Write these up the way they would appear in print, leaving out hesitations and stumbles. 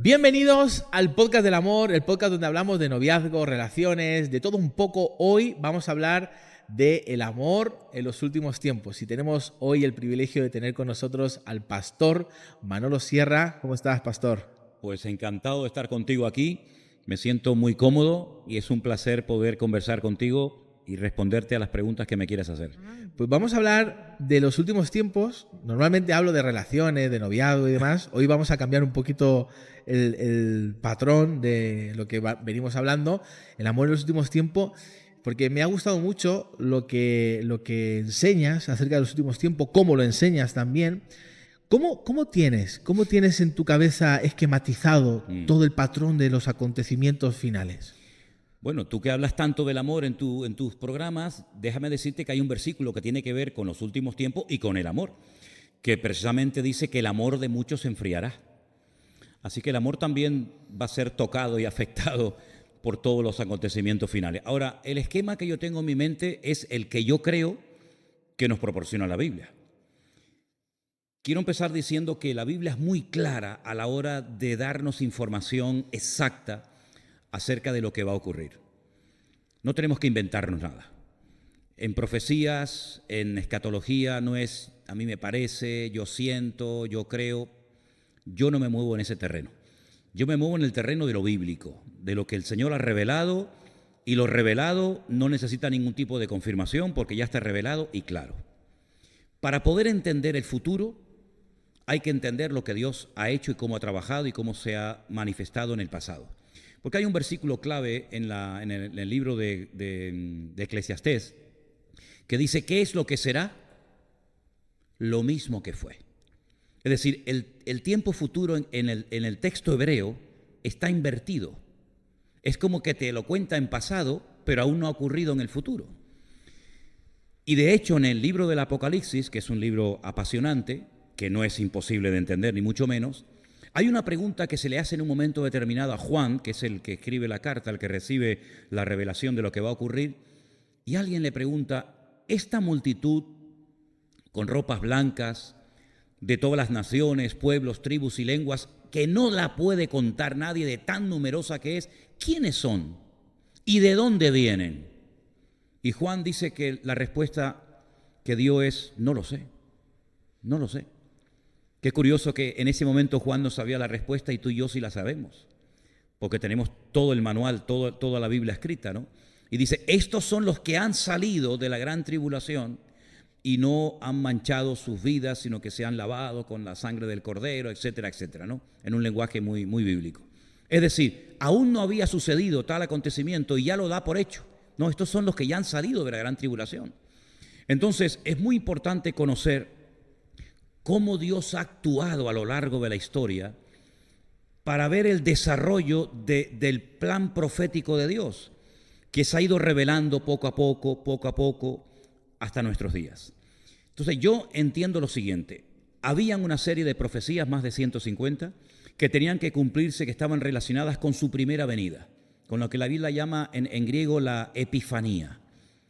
Bienvenidos al podcast del amor, el podcast donde hablamos de noviazgo, relaciones, de todo un poco. Hoy vamos a hablar del amor en los últimos tiempos y tenemos hoy el privilegio de tener con nosotros al pastor Manolo Sierra. ¿Cómo estás, pastor? Pues encantado de estar contigo aquí, me siento muy cómodo y es un placer poder conversar contigo y responderte a las preguntas que me quieras hacer. Pues vamos a hablar de los últimos tiempos. Normalmente hablo de relaciones, de noviazgo y demás. Hoy vamos a cambiar un poquito el patrón de lo que venimos hablando, el amor en los últimos tiempos, porque me ha gustado mucho lo que enseñas acerca de los últimos tiempos, cómo lo enseñas también. ¿Cómo tienes en tu cabeza esquematizado todo el patrón de los acontecimientos finales? Bueno, tú que hablas tanto del amor en tus programas, déjame decirte que hay un versículo que tiene que ver con los últimos tiempos y con el amor, que precisamente dice que el amor de muchos se enfriará. Así que el amor también va a ser tocado y afectado por todos los acontecimientos finales. Ahora, el esquema que yo tengo en mi mente es el que yo creo que nos proporciona la Biblia. Quiero empezar diciendo que la Biblia es muy clara a la hora de darnos información exacta acerca de lo que va a ocurrir. No tenemos que inventarnos nada. En profecías, en escatología, no es a mí me parece, yo siento, yo creo. Yo no me muevo en ese terreno. Yo me muevo en el terreno de lo bíblico, de lo que el Señor ha revelado, y lo revelado no necesita ningún tipo de confirmación porque ya está revelado y claro. Para poder entender el futuro, hay que entender lo que Dios ha hecho y cómo ha trabajado y cómo se ha manifestado en el pasado. Porque hay un versículo clave en el libro de Eclesiastés que dice, ¿qué es lo que será? Lo mismo que fue. Es decir, el tiempo futuro en el texto hebreo está invertido. Es como que te lo cuenta en pasado, pero aún no ha ocurrido en el futuro. Y de hecho, en el libro del Apocalipsis, que es un libro apasionante, que no es imposible de entender, ni mucho menos, hay una pregunta que se le hace en un momento determinado a Juan, que es el que escribe la carta, el que recibe la revelación de lo que va a ocurrir, y alguien le pregunta, esta multitud con ropas blancas, de todas las naciones, pueblos, tribus y lenguas, que no la puede contar nadie de tan numerosa que es, ¿quiénes son? ¿Y de dónde vienen? Y Juan dice que la respuesta que dio es, no lo sé, no lo sé. Qué curioso que en ese momento Juan no sabía la respuesta y tú y yo sí la sabemos, porque tenemos todo el manual, toda la Biblia escrita, ¿no? Y dice, estos son los que han salido de la gran tribulación y no han manchado sus vidas, sino que se han lavado con la sangre del Cordero, etcétera, etcétera, ¿no? En un lenguaje muy, muy bíblico. Es decir, aún no había sucedido tal acontecimiento y ya lo da por hecho. No, estos son los que ya han salido de la gran tribulación. Entonces, es muy importante conocer cómo Dios ha actuado a lo largo de la historia para ver el desarrollo del plan profético de Dios, que se ha ido revelando poco a poco, hasta nuestros días. Entonces yo entiendo lo siguiente, habían una serie de profecías, más de 150, que tenían que cumplirse, que estaban relacionadas con su primera venida, con lo que la Biblia llama en griego la epifanía,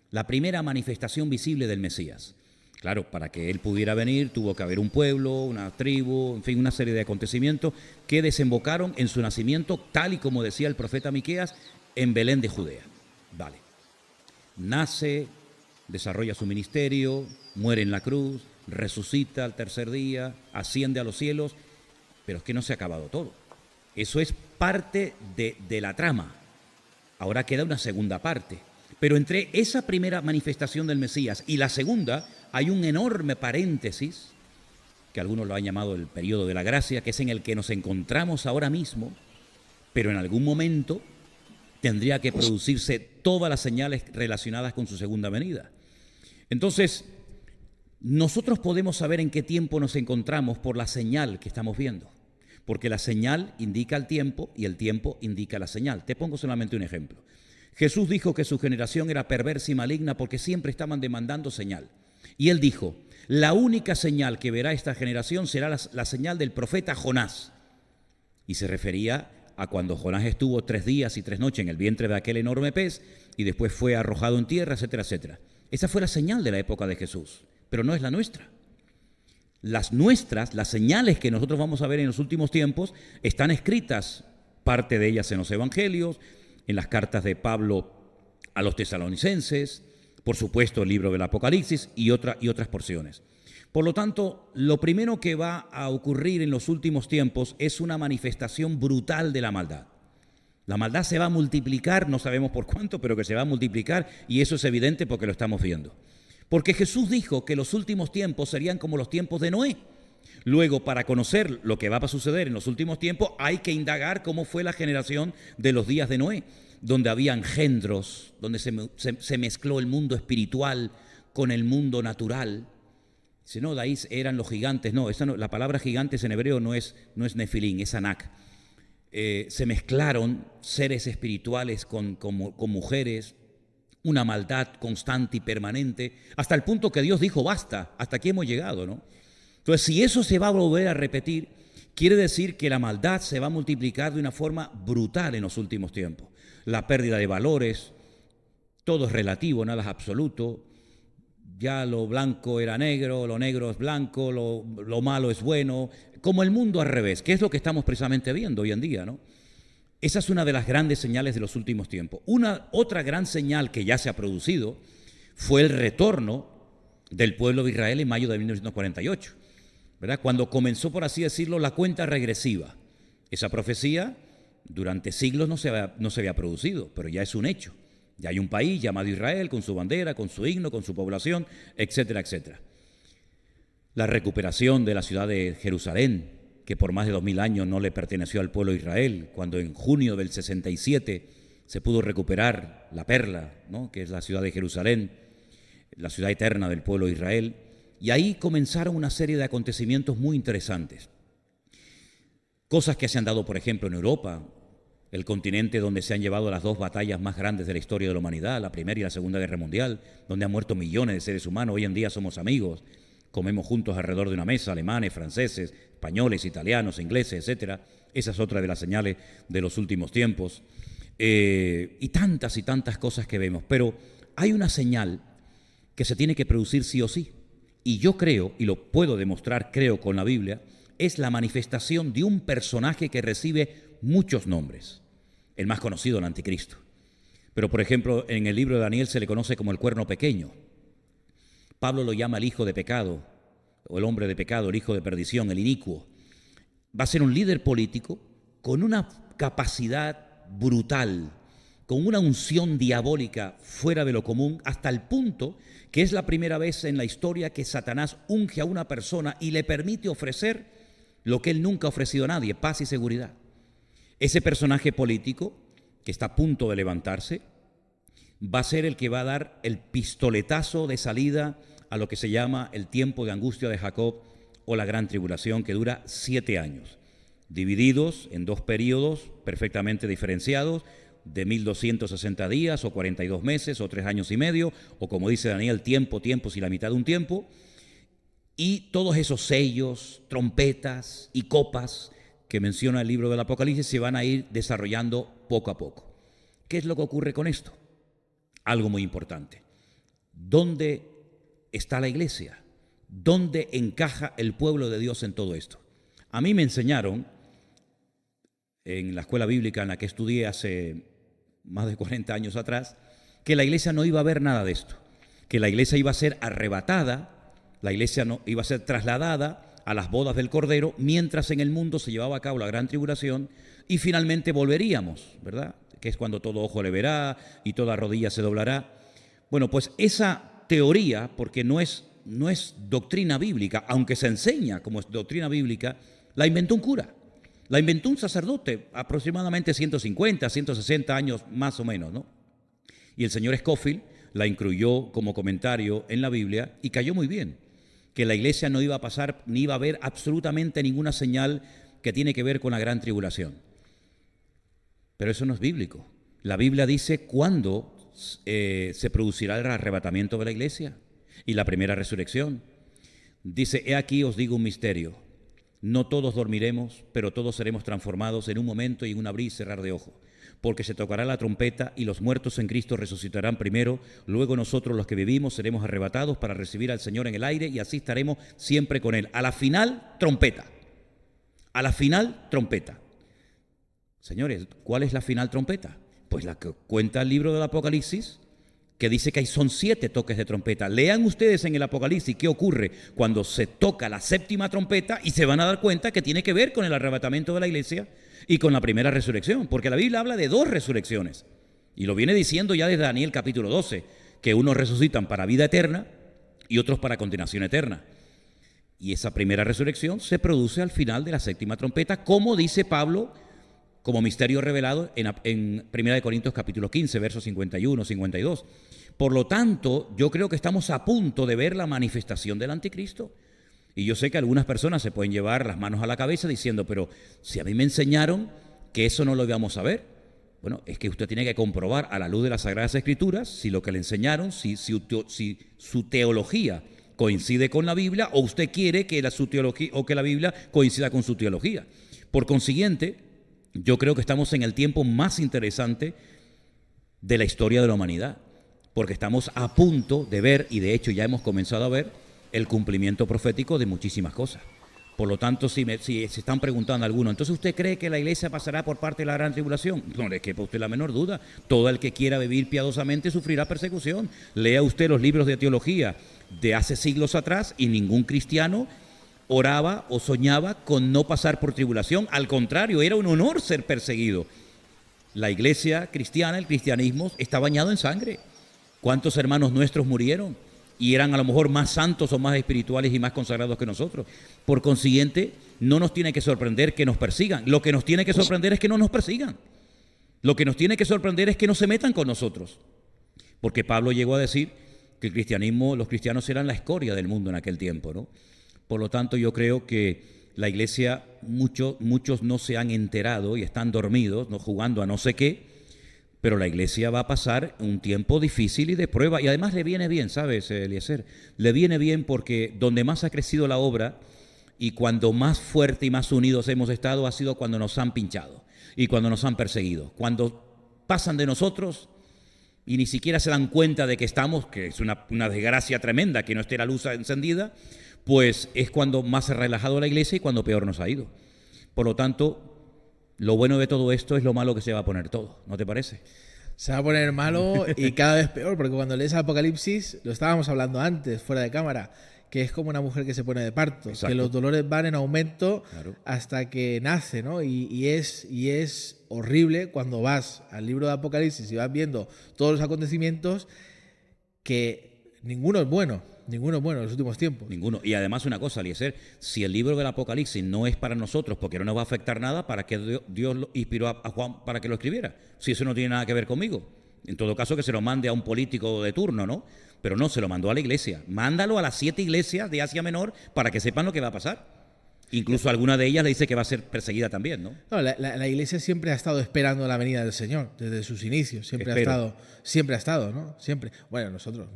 la primera manifestación visible del Mesías. Claro, para que él pudiera venir tuvo que haber un pueblo, una tribu, en fin, una serie de acontecimientos que desembocaron en su nacimiento, tal y como decía el profeta Miqueas, en Belén de Judea. Vale, nace, desarrolla su ministerio, muere en la cruz, resucita al tercer día, asciende a los cielos, pero es que no se ha acabado todo. Eso es parte de la trama. Ahora queda una segunda parte. Pero entre esa primera manifestación del Mesías y la segunda hay un enorme paréntesis, que algunos lo han llamado el periodo de la gracia, que es en el que nos encontramos ahora mismo, pero en algún momento tendría que producirse todas las señales relacionadas con su segunda venida. Entonces, nosotros podemos saber en qué tiempo nos encontramos por la señal que estamos viendo, porque la señal indica el tiempo y el tiempo indica la señal. Te pongo solamente un ejemplo. Jesús dijo que su generación era perversa y maligna porque siempre estaban demandando señal. Y él dijo, la única señal que verá esta generación será la señal del profeta Jonás. Y se refería a cuando Jonás estuvo 3 días y 3 noches en el vientre de aquel enorme pez y después fue arrojado en tierra, etcétera, etcétera. Esa fue la señal de la época de Jesús, pero no es la nuestra. Las nuestras, las señales que nosotros vamos a ver en los últimos tiempos, están escritas, parte de ellas en los evangelios, en las cartas de Pablo a los tesalonicenses, por supuesto el libro del Apocalipsis y otras porciones. Por lo tanto, lo primero que va a ocurrir en los últimos tiempos es una manifestación brutal de la maldad. La maldad se va a multiplicar, no sabemos por cuánto, pero que se va a multiplicar, y eso es evidente porque lo estamos viendo. Porque Jesús dijo que los últimos tiempos serían como los tiempos de Noé. Luego, para conocer lo que va a suceder en los últimos tiempos, hay que indagar cómo fue la generación de los días de Noé, donde había engendros, donde se mezcló el mundo espiritual con el mundo natural. Dice, no, de ahí eran los gigantes. No, la palabra gigantes en hebreo no es nefilín, es anak. Se mezclaron seres espirituales con mujeres, una maldad constante y permanente, hasta el punto que Dios dijo, basta, hasta aquí hemos llegado, ¿no? Entonces, si eso se va a volver a repetir, quiere decir que la maldad se va a multiplicar de una forma brutal en los últimos tiempos. La pérdida de valores, todo es relativo, nada es absoluto. Ya lo blanco era negro, lo negro es blanco, lo malo es bueno, como el mundo al revés, que es lo que estamos precisamente viendo hoy en día, ¿no? Esa es una de las grandes señales de los últimos tiempos. Otra gran señal que ya se ha producido fue el retorno del pueblo de Israel en mayo de 1948, ¿verdad? Cuando comenzó, por así decirlo, la cuenta regresiva. Esa profecía durante siglos no se había producido, pero ya es un hecho. Ya hay un país llamado Israel con su bandera, con su himno, con su población, etcétera, etcétera. La recuperación de la ciudad de Jerusalén, que por más de 2000 años no le perteneció al pueblo de Israel, cuando en junio del 67 se pudo recuperar la perla, ¿no?, que es la ciudad de Jerusalén, la ciudad eterna del pueblo de Israel, y ahí comenzaron una serie de acontecimientos muy interesantes. Cosas que se han dado, por ejemplo, en Europa, el continente donde se han llevado las dos batallas más grandes de la historia de la humanidad, la Primera y la Segunda Guerra Mundial, donde han muerto millones de seres humanos. Hoy en día somos amigos, comemos juntos alrededor de una mesa, alemanes, franceses, españoles, italianos, ingleses, etcétera. Esa es otra de las señales de los últimos tiempos. Y tantas cosas que vemos. Pero hay una señal que se tiene que producir sí o sí. Y yo creo, y lo puedo demostrar, creo, con la Biblia, es la manifestación de un personaje que recibe muchos nombres. El más conocido, el anticristo. Pero, por ejemplo, en el libro de Daniel se le conoce como el cuerno pequeño. Pablo lo llama el hijo de pecado, o el hombre de pecado, el hijo de perdición, el inicuo. Va a ser un líder político con una capacidad brutal, con una unción diabólica fuera de lo común, hasta el punto que es la primera vez en la historia que Satanás unge a una persona y le permite ofrecer lo que él nunca ha ofrecido a nadie, paz y seguridad. Ese personaje político, que está a punto de levantarse, va a ser el que va a dar el pistoletazo de salida a lo que se llama el tiempo de angustia de Jacob o la gran tribulación, que dura 7 años, divididos en 2 periodos perfectamente diferenciados, de 1260 días o 42 meses o 3 años y medio, o como dice Daniel, tiempos y la mitad de un tiempo, y todos esos sellos, trompetas y copas que menciona el libro del Apocalipsis se van a ir desarrollando poco a poco. ¿Qué es lo que ocurre con esto? Algo muy importante. ¿Dónde está la iglesia? ¿Dónde encaja el pueblo de Dios en todo esto? A mí me enseñaron en la escuela bíblica en la que estudié hace más de 40 años atrás, que la iglesia no iba a ver nada de esto, que la iglesia iba a ser arrebatada, la iglesia no, iba a ser trasladada a las bodas del Cordero, mientras en el mundo se llevaba a cabo la gran tribulación y finalmente volveríamos, ¿verdad? Que es cuando todo ojo le verá y toda rodilla se doblará. Bueno, pues esa teoría, porque no es doctrina bíblica, aunque se enseña como es doctrina bíblica, la inventó un cura. La inventó un sacerdote, aproximadamente 150, 160 años más o menos, ¿no? Y el señor Scofield la incluyó como comentario en la Biblia y cayó muy bien, que la iglesia no iba a pasar ni iba a haber absolutamente ninguna señal que tiene que ver con la gran tribulación. Pero eso no es bíblico. La Biblia dice cuándo se producirá el arrebatamiento de la iglesia y la primera resurrección. Dice, he aquí os digo un misterio. No todos dormiremos, pero todos seremos transformados en un momento y en un abrir y cerrar de ojos. Porque se tocará la trompeta y los muertos en Cristo resucitarán primero, luego nosotros los que vivimos seremos arrebatados para recibir al Señor en el aire y así estaremos siempre con Él. A la final, trompeta. A la final, trompeta. Señores, ¿cuál es la final trompeta? Pues la que cuenta el libro del Apocalipsis, que dice que son 7 toques de trompeta. Lean ustedes en el Apocalipsis qué ocurre cuando se toca la 7ª trompeta y se van a dar cuenta que tiene que ver con el arrebatamiento de la iglesia y con la primera resurrección, porque la Biblia habla de 2 resurrecciones. Y lo viene diciendo ya desde Daniel capítulo 12, que unos resucitan para vida eterna y otros para condenación eterna. Y esa primera resurrección se produce al final de la 7ª trompeta, como dice Pablo, como misterio revelado en 1 Corintios capítulo 15, versos 51, 52. Por lo tanto, yo creo que estamos a punto de ver la manifestación del anticristo. Y yo sé que algunas personas se pueden llevar las manos a la cabeza diciendo, pero si a mí me enseñaron que eso no lo íbamos a ver. Bueno, es que usted tiene que comprobar a la luz de las Sagradas Escrituras si lo que le enseñaron, si su teología coincide con la Biblia o usted quiere que su teología o que la Biblia coincida con su teología. Por consiguiente, yo creo que estamos en el tiempo más interesante de la historia de la humanidad, porque estamos a punto de ver, y de hecho ya hemos comenzado a ver, el cumplimiento profético de muchísimas cosas. Por lo tanto, si se están preguntando algunos, ¿entonces usted cree que la iglesia pasará por parte de la gran tribulación? No le quepa usted la menor duda. Todo el que quiera vivir piadosamente sufrirá persecución. Lea usted los libros de teología de hace siglos atrás y ningún cristiano oraba o soñaba con no pasar por tribulación. Al contrario, era un honor ser perseguido. La iglesia cristiana, el cristianismo, está bañado en sangre. ¿Cuántos hermanos nuestros murieron? Y eran a lo mejor más santos o más espirituales y más consagrados que nosotros. Por consiguiente, no nos tiene que sorprender que nos persigan. Lo que nos tiene que sorprender es que no nos persigan. Lo que nos tiene que sorprender es que no se metan con nosotros. Porque Pablo llegó a decir que el cristianismo, los cristianos eran la escoria del mundo en aquel tiempo, ¿no? Por lo tanto, yo creo que la iglesia, muchos no se han enterado y están dormidos, no jugando a no sé qué, pero la iglesia va a pasar un tiempo difícil y de prueba. Y además le viene bien, ¿sabes, Eliezer? Le viene bien porque donde más ha crecido la obra y cuando más fuerte y más unidos hemos estado ha sido cuando nos han pinchado y cuando nos han perseguido. Cuando pasan de nosotros y ni siquiera se dan cuenta de que estamos, que es una desgracia tremenda que no esté la luz encendida, pues es cuando más se ha relajado la iglesia y cuando peor nos ha ido. Por lo tanto, lo bueno de todo esto es lo malo que se va a poner todo, ¿no te parece? Se va a poner malo y cada vez peor, porque cuando lees Apocalipsis, lo estábamos hablando antes, fuera de cámara, que es como una mujer que se pone de parto. Exacto. Que los dolores van en aumento, claro, hasta que nace, ¿no? Y es horrible cuando vas al libro de Apocalipsis y vas viendo todos los acontecimientos, que ninguno es bueno en los últimos tiempos. Ninguno. Y además una cosa, Eliezer, si el libro del Apocalipsis no es para nosotros porque no nos va a afectar nada, ¿para qué Dios inspiró a Juan para que lo escribiera? Si eso no tiene nada que ver conmigo. En todo caso, que se lo mande a un político de turno, ¿no? Pero no, se lo mandó a la iglesia. Mándalo a las 7 iglesias de Asia Menor para que sepan lo que va a pasar. Incluso alguna de ellas le dice que va a ser perseguida también, ¿no? No, la iglesia siempre ha estado esperando la venida del Señor, desde sus inicios. Siempre ha estado, ¿no? Siempre. Bueno, nosotros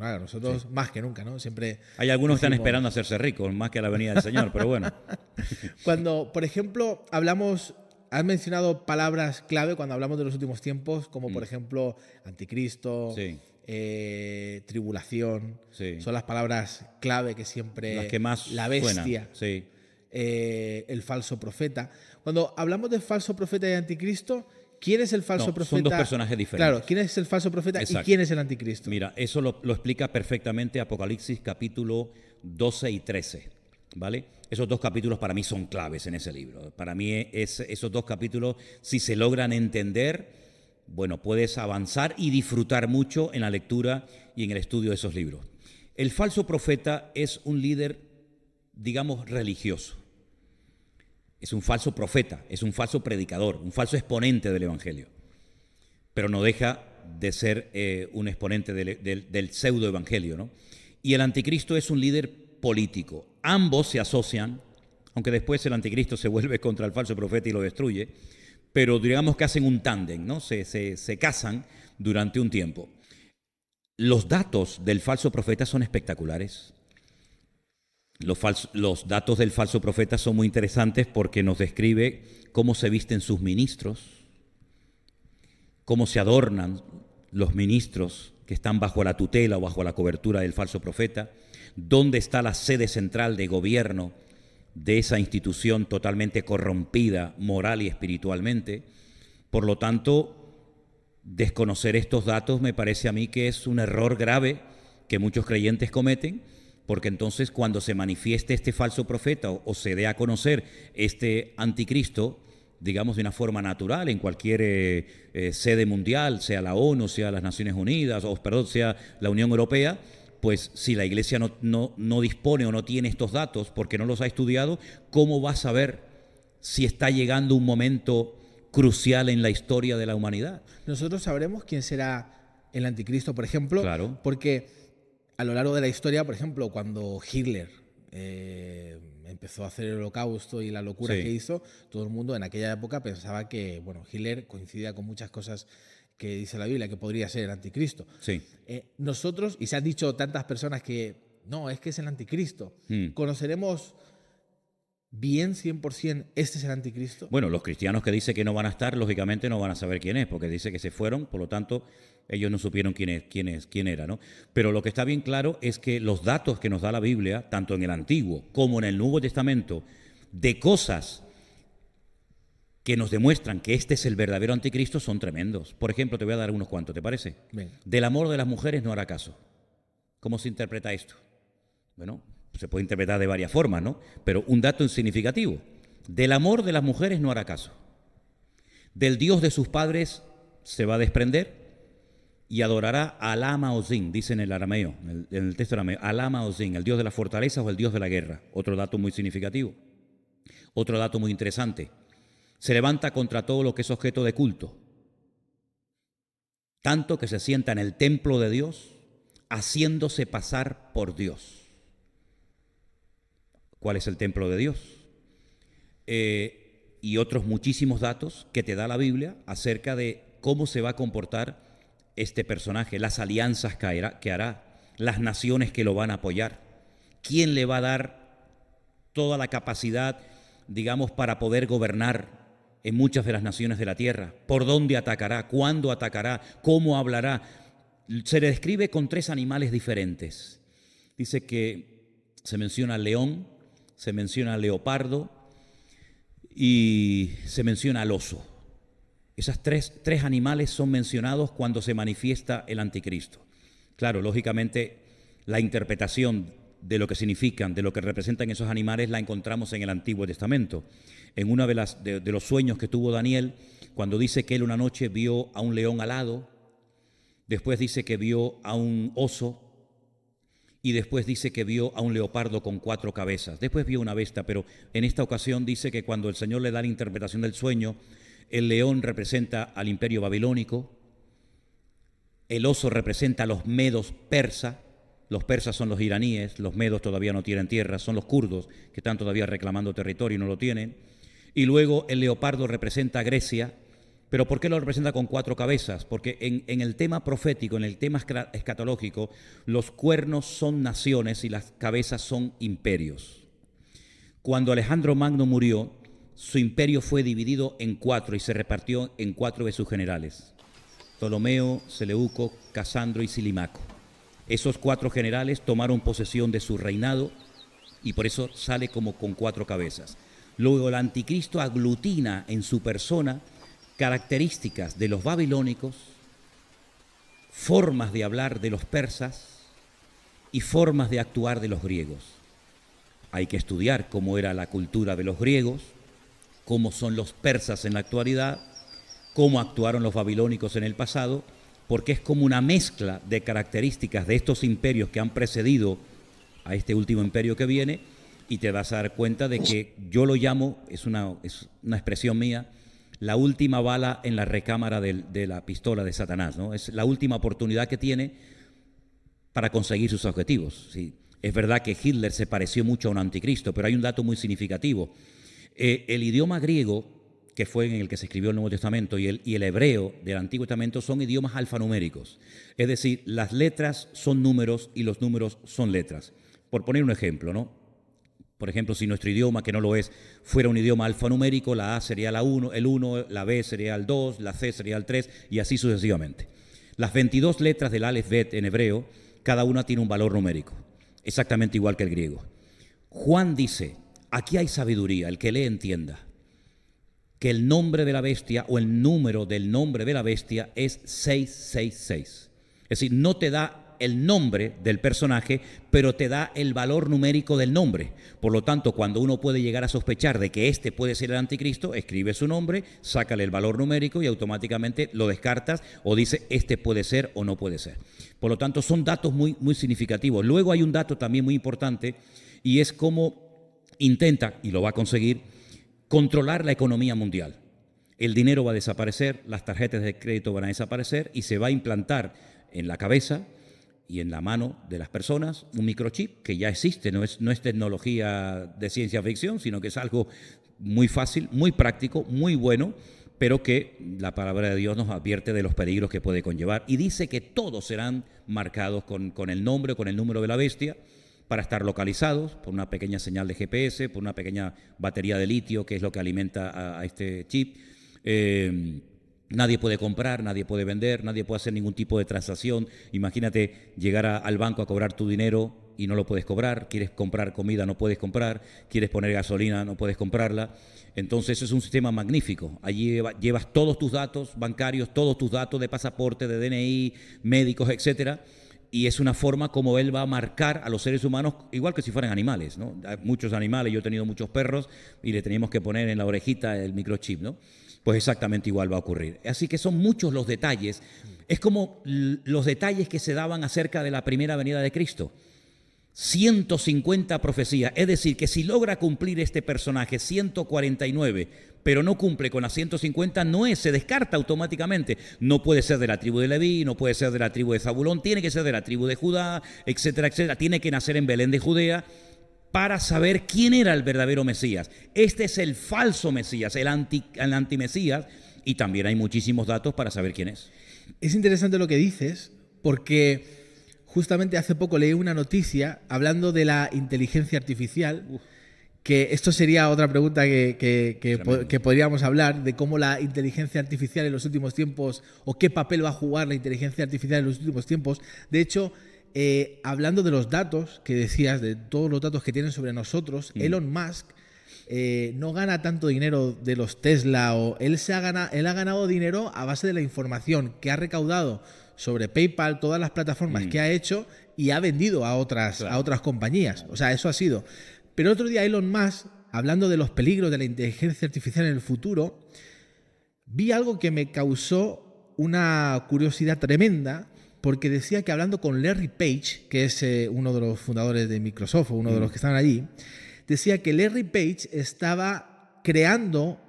sí, más que nunca, ¿no? Siempre. Hay algunos que están esperando a hacerse ricos, más que a la venida del Señor, pero bueno. Cuando, por ejemplo, has mencionado palabras clave cuando hablamos de los últimos tiempos, como por ejemplo, anticristo, sí, tribulación. Sí. Son las palabras clave que siempre. Las que más la bestia. Suenan. Sí. El falso profeta. Cuando hablamos de falso profeta y anticristo, ¿quién es el falso profeta? Son dos personajes diferentes. Claro, ¿quién es el falso profeta? Exacto. ¿Y quién es el anticristo? Mira, eso lo explica perfectamente Apocalipsis capítulo 12 y 13, ¿vale? Esos dos capítulos para mí son claves en ese libro. Para mí esos dos capítulos, si se logran entender, bueno, puedes avanzar y disfrutar mucho en la lectura y en el estudio de esos libros. El falso profeta es un líder, digamos, religioso. Es un falso profeta, es un falso predicador, un falso exponente del Evangelio. Pero no deja de ser un exponente del pseudo-evangelio, ¿no? Y el anticristo es un líder político. Ambos se asocian, aunque después el anticristo se vuelve contra el falso profeta y lo destruye, pero digamos que hacen un tándem, ¿no? Se casan durante un tiempo. Los datos del falso profeta son espectaculares. Los datos del falso profeta son muy interesantes porque nos describe cómo se visten sus ministros, cómo se adornan los ministros que están bajo la tutela o bajo la cobertura del falso profeta, dónde está la sede central de gobierno de esa institución totalmente corrompida moral y espiritualmente. Por lo tanto, desconocer estos datos me parece a mí que es un error grave que muchos creyentes cometen, porque entonces cuando se manifieste este falso profeta o se dé a conocer este anticristo, digamos de una forma natural en cualquier sede mundial, sea la ONU, sea las Naciones Unidas, o perdón, sea la Unión Europea, pues si la Iglesia no dispone o no tiene estos datos porque no los ha estudiado, ¿cómo va a saber si está llegando un momento crucial en la historia de la humanidad? Nosotros sabremos quién será el anticristo, por ejemplo, Claro. porque a lo largo de la historia, por ejemplo, cuando Hitler empezó a hacer el holocausto y la locura Sí. que hizo, todo el mundo en aquella época pensaba que, bueno, Hitler coincidía con muchas cosas que dice la Biblia, que podría ser el anticristo. Sí. Nosotros, y se han dicho tantas personas que no, es que es el anticristo, ¿conoceremos bien 100% este es el anticristo? Bueno, los cristianos que dicen que no van a estar, lógicamente no van a saber quién es, porque dice que se fueron, por lo tanto, ellos no supieron quién era, ¿no? Pero lo que está bien claro es que los datos que nos da la Biblia, tanto en el Antiguo como en el Nuevo Testamento, de cosas que nos demuestran que este es el verdadero anticristo, son tremendos. Por ejemplo, te voy a dar unos cuantos, ¿te parece? Bien. Del amor de las mujeres no hará caso. ¿Cómo se interpreta esto? Bueno, se puede interpretar de varias formas, ¿no? Pero un dato significativo. Del amor de las mujeres no hará caso. Del Dios de sus padres se va a desprender y adorará a Alama Ozin, dice en el arameo, en el texto arameo, Alama Ozin, el Dios de las fortalezas o el Dios de la guerra. Otro dato muy significativo. Otro dato muy interesante. Se levanta contra todo lo que es objeto de culto, tanto que se sienta en el templo de Dios, haciéndose pasar por Dios. ¿Cuál es el templo de Dios? Y otros muchísimos datos que te da la Biblia acerca de cómo se va a comportar este personaje, las alianzas que hará, las naciones que lo van a apoyar, quién le va a dar toda la capacidad, digamos, para poder gobernar en muchas de las naciones de la tierra, por dónde atacará, cuándo atacará, cómo hablará. Se le describe con 3 animales diferentes. Dice que se menciona al león, se menciona al leopardo y se menciona al oso. Esas tres animales son mencionados cuando se manifiesta el anticristo. Claro, lógicamente la interpretación de lo que significan, de lo que representan esos animales, la encontramos en el Antiguo Testamento. En uno de los sueños que tuvo Daniel, cuando dice que él una noche vio a un león alado, después dice que vio a un oso, y después dice que vio a un leopardo con 4 cabezas. Después vio una bestia, pero en esta ocasión dice que cuando el Señor le da la interpretación del sueño, el león representa al imperio babilónico, el oso representa a los medos persas. Los persas son los iraníes, los medos todavía no tienen tierra, son los kurdos que están todavía reclamando territorio y no lo tienen. Y luego el leopardo representa a Grecia. ¿Pero por qué lo representa con 4 cabezas? Porque en el tema profético, en el tema escatológico, los cuernos son naciones y las cabezas son imperios. Cuando Alejandro Magno murió, su imperio fue dividido en 4 y se repartió en 4 de sus generales: Ptolomeo, Seleuco, Casandro y Silimaco. Esos 4 generales tomaron posesión de su reinado y por eso sale como con 4 cabezas. Luego el anticristo aglutina en su persona características de los babilónicos, formas de hablar de los persas y formas de actuar de los griegos. Hay que estudiar cómo era la cultura de los griegos, cómo son los persas en la actualidad, cómo actuaron los babilónicos en el pasado, porque es como una mezcla de características de estos imperios que han precedido a este último imperio que viene, y te vas a dar cuenta de que yo lo llamo, es una expresión mía, la última bala en la recámara de la pistola de Satanás, ¿no? Es la última oportunidad que tiene para conseguir sus objetivos. Sí. Es verdad que Hitler se pareció mucho a un anticristo, pero hay un dato muy significativo. El idioma griego, que fue en el que se escribió el Nuevo Testamento, y el hebreo del Antiguo Testamento son idiomas alfanuméricos. Es decir, las letras son números y los números son letras. Por poner un ejemplo, ¿no? Por ejemplo, si nuestro idioma, que no lo es, fuera un idioma alfanumérico, la A sería la 1, el 1, la B sería el 2, la C sería el 3 y así sucesivamente. Las 22 letras del Aleph Bet en hebreo, cada una tiene un valor numérico, exactamente igual que el griego. Juan dice, aquí hay sabiduría, el que lee entienda, que el nombre de la bestia o el número del nombre de la bestia es 666. Es decir, no te da el nombre del personaje, pero te da el valor numérico del nombre. Por lo tanto, cuando uno puede llegar a sospechar de que este puede ser el anticristo, escribe su nombre, sácale el valor numérico y automáticamente lo descartas o dice este puede ser o no puede ser. Por lo tanto, son datos muy, muy significativos. Luego hay un dato también muy importante y es cómo intenta, y lo va a conseguir, controlar la economía mundial. El dinero va a desaparecer, las tarjetas de crédito van a desaparecer y se va a implantar en la cabeza y en la mano de las personas un microchip que ya existe, no es tecnología de ciencia ficción, sino que es algo muy fácil, muy práctico, muy bueno, pero que la palabra de Dios nos advierte de los peligros que puede conllevar y dice que todos serán marcados con el nombre o con el número de la bestia para estar localizados por una pequeña señal de GPS, por una pequeña batería de litio que es lo que alimenta a este chip. Nadie puede comprar, nadie puede vender, nadie puede hacer ningún tipo de transacción. Imagínate llegar al banco a cobrar tu dinero y no lo puedes cobrar. Quieres comprar comida, no puedes comprar. Quieres poner gasolina, no puedes comprarla. Entonces es un sistema magnífico. Allí llevas todos tus datos bancarios, todos tus datos de pasaporte, de DNI, médicos, etcétera. Y es una forma como él va a marcar a los seres humanos igual que si fueran animales, ¿no? Hay muchos animales, yo he tenido muchos perros y le teníamos que poner en la orejita el microchip, ¿no? Pues exactamente igual va a ocurrir. Así que son muchos los detalles. Es como los detalles que se daban acerca de la primera venida de Cristo. 150 profecías. Es decir, que si logra cumplir este personaje 149, pero no cumple con las 150, se descarta automáticamente. No puede ser de la tribu de Leví, no puede ser de la tribu de Zabulón, tiene que ser de la tribu de Judá, etcétera, etcétera. Tiene que nacer en Belén de Judea para saber quién era el verdadero Mesías. Este es el falso Mesías, el antimesías, y también hay muchísimos datos para saber quién es. Es interesante lo que dices, porque justamente hace poco leí una noticia hablando de la inteligencia artificial, que esto sería otra pregunta que podríamos hablar, de cómo la inteligencia artificial en los últimos tiempos, o qué papel va a jugar la inteligencia artificial en los últimos tiempos. De hecho, hablando de los datos que decías, de todos los datos que tienen sobre nosotros, Elon Musk no gana tanto dinero de los Tesla, él ha ganado dinero a base de la información que ha recaudado sobre PayPal, todas las plataformas que ha hecho y ha vendido a otras compañías. O sea, eso ha sido. Pero otro día Elon Musk, hablando de los peligros de la inteligencia artificial en el futuro, vi algo que me causó una curiosidad tremenda, porque decía que hablando con Larry Page, que es uno de los fundadores de Microsoft, o uno de los que estaban allí, decía que Larry Page estaba creando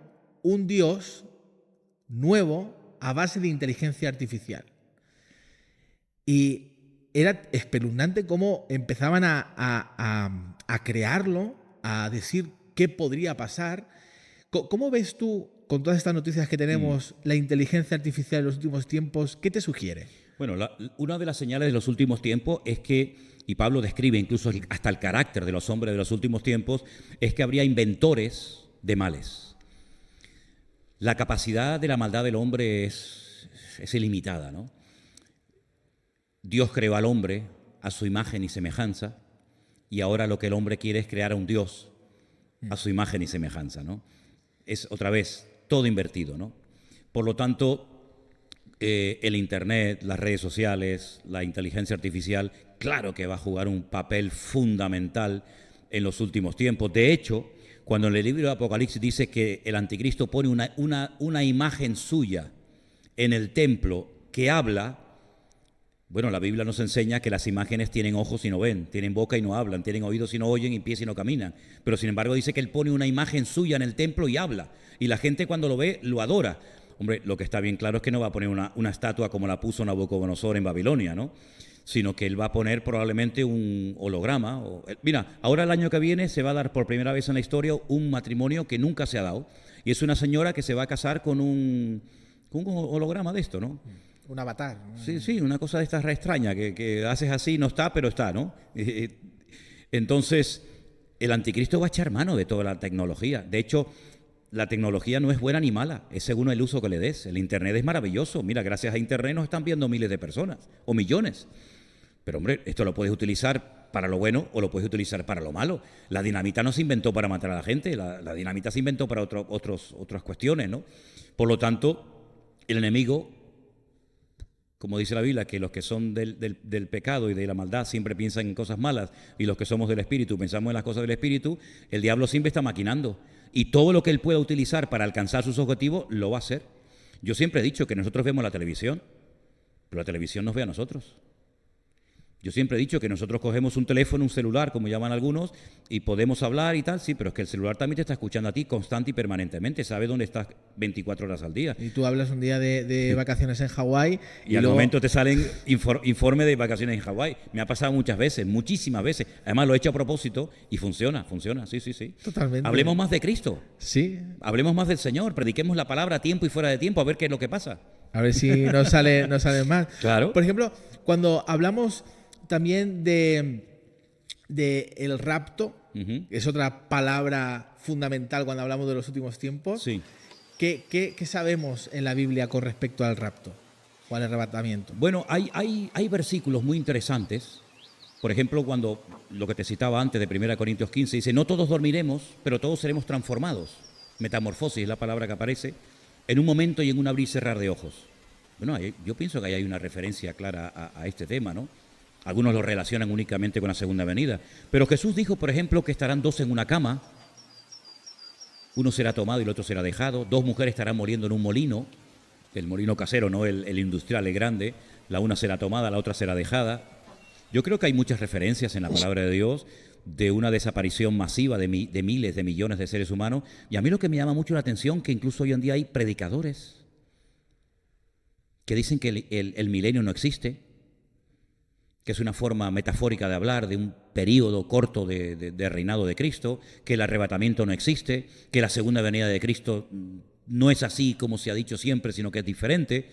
un dios nuevo a base de inteligencia artificial. Y era espeluznante cómo empezaban a crearlo, a decir qué podría pasar. ¿Cómo ves tú, con todas estas noticias que tenemos, la inteligencia artificial en los últimos tiempos? ¿Qué te sugiere? Bueno, una de las señales de los últimos tiempos es que, y Pablo describe incluso hasta el carácter de los hombres de los últimos tiempos, es que habría inventores de males. La capacidad de la maldad del hombre es ilimitada, ¿no? Dios creó al hombre a su imagen y semejanza, y ahora lo que el hombre quiere es crear a un Dios a su imagen y semejanza, ¿no? Es otra vez todo invertido, ¿no? Por lo tanto, el Internet, las redes sociales, la inteligencia artificial, claro que va a jugar un papel fundamental en los últimos tiempos. De hecho, cuando en el libro de Apocalipsis dice que el anticristo pone una imagen suya en el templo que habla, bueno, la Biblia nos enseña que las imágenes tienen ojos y no ven, tienen boca y no hablan, tienen oídos y no oyen y pies y no caminan. Pero sin embargo dice que él pone una imagen suya en el templo y habla. Y la gente cuando lo ve, lo adora. Hombre, lo que está bien claro es que no va a poner una estatua como la puso Nabucodonosor en Babilonia, ¿no? Sino que él va a poner probablemente un holograma. Mira, ahora el año que viene se va a dar por primera vez en la historia un matrimonio que nunca se ha dado. Y es una señora que se va a casar con un holograma de esto, ¿no? Un avatar, ¿no? Sí, una cosa de esta extraña, que haces así, no está, pero está, ¿no? Entonces, el anticristo va a echar mano de toda la tecnología. De hecho, la tecnología no es buena ni mala, es según el uso que le des. El Internet es maravilloso. Mira, gracias a Internet nos están viendo miles de personas, o millones. Pero, hombre, esto lo puedes utilizar para lo bueno o lo puedes utilizar para lo malo. La dinamita no se inventó para matar a la gente, la dinamita se inventó para otras cuestiones, ¿no? Por lo tanto, el enemigo, como dice la Biblia, que los que son del pecado y de la maldad siempre piensan en cosas malas, y los que somos del Espíritu pensamos en las cosas del Espíritu, el diablo siempre está maquinando. Y todo lo que él pueda utilizar para alcanzar sus objetivos, lo va a hacer. Yo siempre he dicho que nosotros vemos la televisión, pero la televisión nos ve a nosotros. Yo siempre he dicho que nosotros cogemos un teléfono, un celular, como llaman algunos, y podemos hablar y tal, sí, pero es que el celular también te está escuchando a ti constante y permanentemente, sabe dónde estás 24 horas al día. Y tú hablas un día de vacaciones en Hawái y al luego... momento te salen informes de vacaciones en Hawái. Me ha pasado muchas veces, muchísimas veces. Además lo he hecho a propósito y funciona, sí. Totalmente. Hablemos más de Cristo. Sí. Hablemos más del Señor, prediquemos la palabra a tiempo y fuera de tiempo, a ver qué es lo que pasa. A ver si no sale más. Claro. Por ejemplo, cuando hablamos también de el rapto, que es otra palabra fundamental cuando hablamos de los últimos tiempos. Sí. ¿Qué sabemos en la Biblia con respecto al rapto o al arrebatamiento? Bueno, hay versículos muy interesantes. Por ejemplo, cuando lo que te citaba antes de 1 Corintios 15 dice, no todos dormiremos, pero todos seremos transformados. Metamorfosis es la palabra que aparece en un momento y en un abrir y cerrar de ojos. Bueno, yo pienso que ahí hay una referencia clara a este tema, ¿no? Algunos lo relacionan únicamente con la segunda venida. Pero Jesús dijo, por ejemplo, que estarán dos en una cama. Uno será tomado y el otro será dejado. Dos mujeres estarán muriendo en un molino. El molino casero, no el industrial, el grande. La una será tomada, la otra será dejada. Yo creo que hay muchas referencias en la palabra de Dios de una desaparición masiva de miles, de millones de seres humanos. Y a mí lo que me llama mucho la atención que incluso hoy en día hay predicadores que dicen que el milenio no existe, que es una forma metafórica de hablar de un periodo corto de reinado de Cristo, que el arrebatamiento no existe, que la segunda venida de Cristo no es así como se ha dicho siempre, sino que es diferente.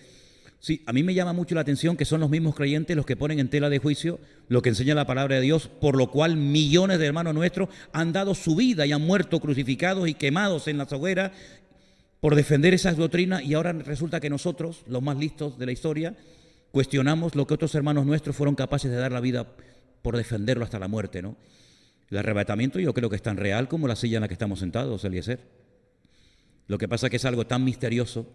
Sí, a mí me llama mucho la atención que son los mismos creyentes los que ponen en tela de juicio lo que enseña la palabra de Dios, por lo cual millones de hermanos nuestros han dado su vida y han muerto crucificados y quemados en las hogueras por defender esas doctrinas, y ahora resulta que nosotros, los más listos de la historia, cuestionamos lo que otros hermanos nuestros fueron capaces de dar la vida por defenderlo hasta la muerte, ¿no? El arrebatamiento yo creo que es tan real como la silla en la que estamos sentados, Eliezer. Lo que pasa es que es algo tan misterioso.